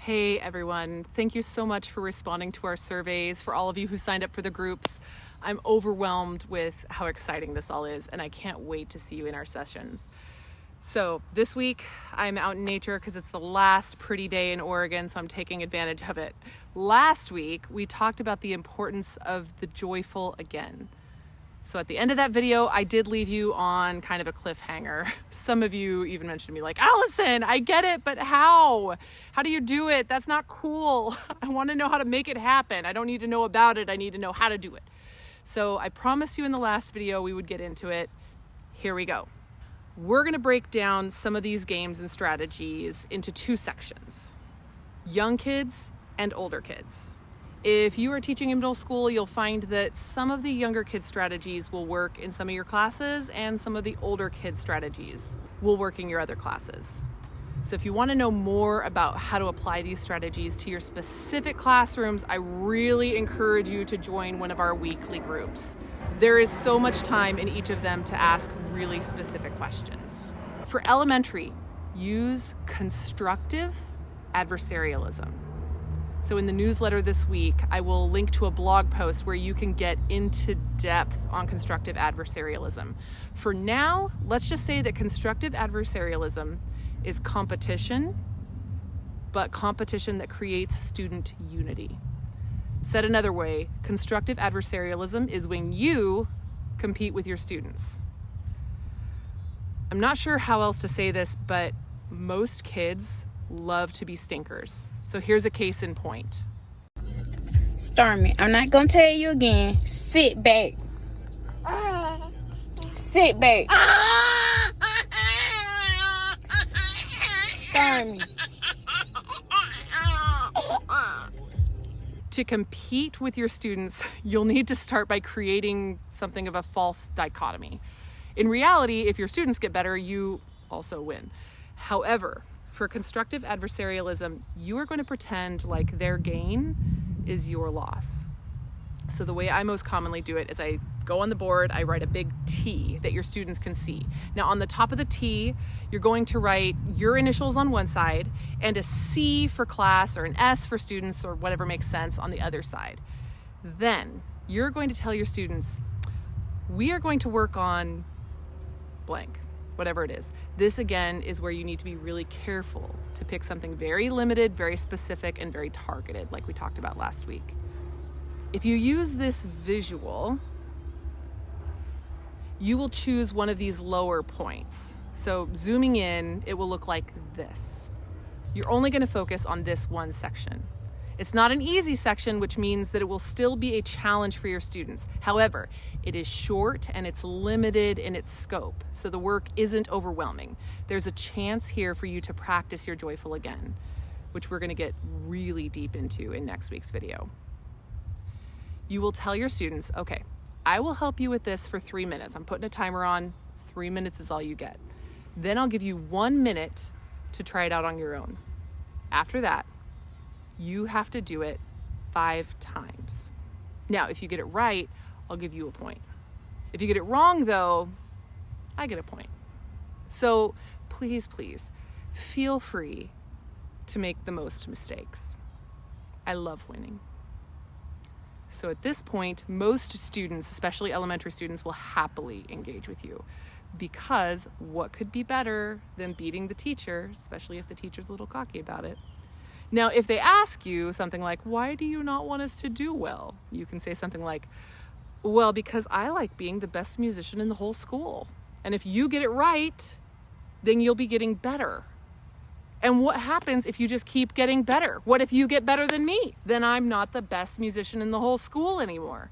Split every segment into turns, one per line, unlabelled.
Hey everyone, thank you so much for responding to our surveys, for all of you who signed up for the groups. I'm overwhelmed with how exciting this all is, and I can't wait to see you in our sessions. So this week I'm out in nature because it's the last pretty day in Oregon, so I'm taking advantage of it. Last week we talked about the importance of the joyful again. So at the end of that video, I did leave you on kind of a cliffhanger. Some of you even mentioned to me like, Allison, I get it, but how? How do you do it? That's not cool. I want to know how to make it happen. I don't need to know about it. I need to know how to do it. So I promised you in the last video we would get into it. Here we go. We're going to break down some of these games and strategies into two sections: young kids and older kids. If you are teaching in middle school, you'll find that some of the younger kids strategies will work in some of your classes and some of the older kids strategies will work in your other classes. So if you want to know more about how to apply these strategies to your specific classrooms, I really encourage you to join one of our weekly groups. There is so much time in each of them to ask really specific questions. For elementary, use constructive adversarialism. So in the newsletter this week, I will link to a blog post where you can get into depth on constructive adversarialism. For now, let's just say that constructive adversarialism is competition, but competition that creates student unity. Said another way, constructive adversarialism is when you compete with your students. I'm not sure how else to say this, but most kids love to be stinkers. So here's a case in point.
Stormy, I'm not gonna tell you again. Sit back. Sit back. Stormy.
To compete with your students, you'll need to start by creating something of a false dichotomy. In reality, if your students get better, you also win. However, for constructive adversarialism, you are going to pretend like their gain is your loss. So the way I most commonly do it is I go on the board, I write a big T that your students can see. Now on the top of the T, you're going to write your initials on one side and a C for class or an S for students or whatever makes sense on the other side. Then you're going to tell your students, we are going to work on blank. Whatever it is. This again is where you need to be really careful to pick something very limited, very specific, and very targeted, like we talked about last week. If you use this visual, you will choose one of these lower points. So zooming in, it will look like this. You're only going to focus on this one section. It's not an easy section, which means that it will still be a challenge for your students. However, it is short and it's limited in its scope, so the work isn't overwhelming. There's a chance here for you to practice your joyful again, which we're going to get really deep into in next week's video. You will tell your students, okay, I will help you with this for 3 minutes. I'm putting a timer on. 3 minutes is all you get. Then I'll give you 1 minute to try it out on your own. After that, you have to do it 5 times. Now, if you get it right, I'll give you a point. If you get it wrong, though, I get a point. So please, please, feel free to make the most mistakes. I love winning. So at this point, most students, especially elementary students, will happily engage with you because what could be better than beating the teacher, especially if the teacher's a little cocky about it? Now, if they ask you something like, why do you not want us to do well? You can say something like, well, because I like being the best musician in the whole school. And if you get it right, then you'll be getting better. And what happens if you just keep getting better? What if you get better than me? Then I'm not the best musician in the whole school anymore.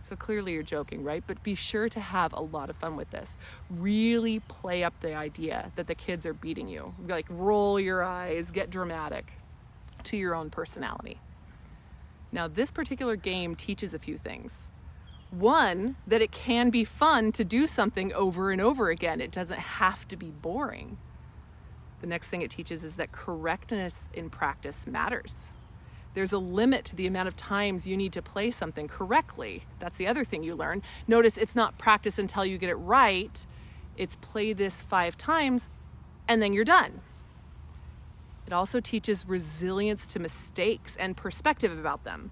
So clearly you're joking, right? But be sure to have a lot of fun with this. Really play up the idea that the kids are beating you. Like roll your eyes, get dramatic to your own personality. Now, this particular game teaches a few things. One, that it can be fun to do something over and over again. It doesn't have to be boring. The next thing it teaches is that correctness in practice matters. There's a limit to the amount of times you need to play something correctly. That's the other thing you learn. Notice it's not practice until you get it right. It's play this 5 times and then you're done. It also teaches resilience to mistakes and perspective about them.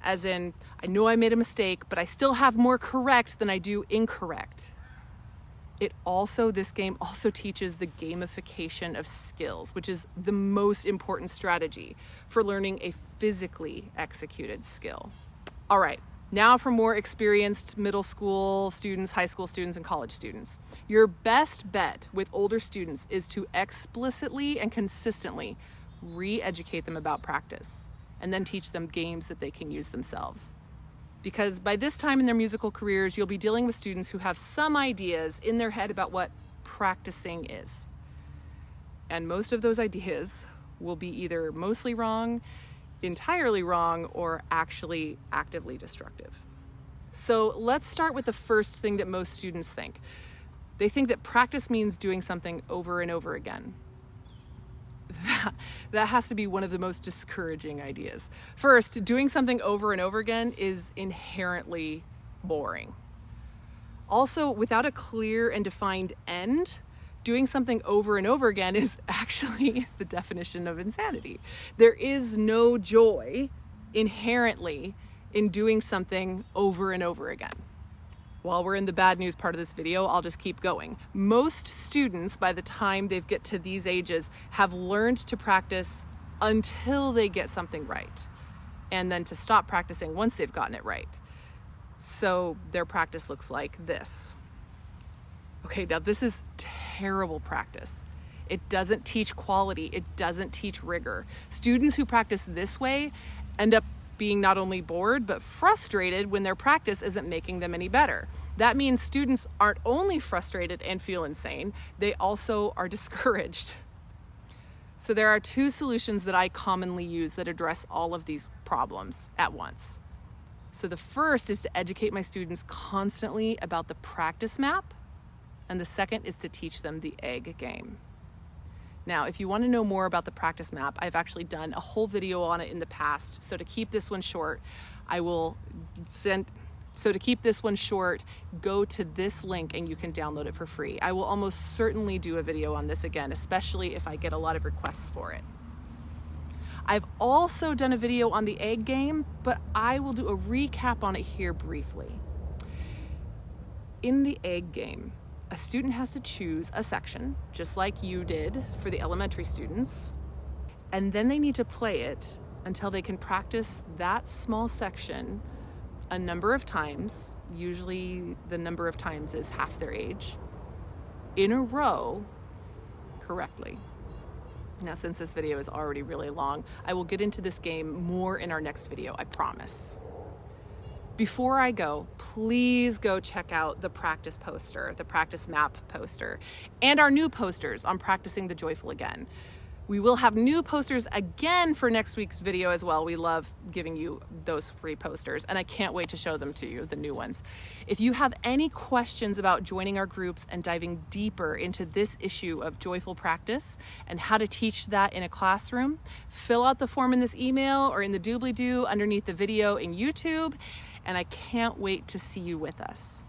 As in, I know I made a mistake, but I still have more correct than I do incorrect. This game also teaches the gamification of skills, which is the most important strategy for learning a physically executed skill. All right, now for more experienced middle school students, high school students, and college students. Your best bet with older students is to explicitly and consistently re-educate them about practice, and then teach them games that they can use themselves. Because by this time in their musical careers, you'll be dealing with students who have some ideas in their head about what practicing is. And most of those ideas will be either mostly wrong, entirely wrong, or actually actively destructive. So let's start with the first thing that most students think. They think that practice means doing something over and over again. That has to be one of the most discouraging ideas. First, doing something over and over again is inherently boring. Also, without a clear and defined end, doing something over and over again is actually the definition of insanity. There is no joy inherently in doing something over and over again. While we're in the bad news part of this video, I'll just keep going. Most students, by the time they get to these ages, have learned to practice until they get something right, and then to stop practicing once they've gotten it right. So their practice looks like this. Okay, now this is terrible practice. It doesn't teach quality. It doesn't teach rigor. Students who practice this way end up being not only bored, but frustrated when their practice isn't making them any better. That means students aren't only frustrated and feel insane, they also are discouraged. So there are two solutions that I commonly use that address all of these problems at once. So the first is to educate my students constantly about the practice map, and the second is to teach them the egg game. Now, if you want to know more about the practice map, I've actually done a whole video on it in the past. So to keep this one short, go to this link and you can download it for free. I will almost certainly do a video on this again, especially if I get a lot of requests for it. I've also done a video on the egg game, but I will do a recap on it here briefly. In the egg game, a student has to choose a section, just like you did for the elementary students, and then they need to play it until they can practice that small section a number of times, usually the number of times is half their age, in a row correctly. Now, since this video is already really long, I will get into this game more in our next video, I promise. Before I go, please go check out the practice poster, the practice map poster, and our new posters on practicing the joyful again. We will have new posters again for next week's video as well. We love giving you those free posters, and I can't wait to show them to you, the new ones. If you have any questions about joining our groups and diving deeper into this issue of joyful practice and how to teach that in a classroom, fill out the form in this email or in the doobly-doo underneath the video in YouTube, and I can't wait to see you with us.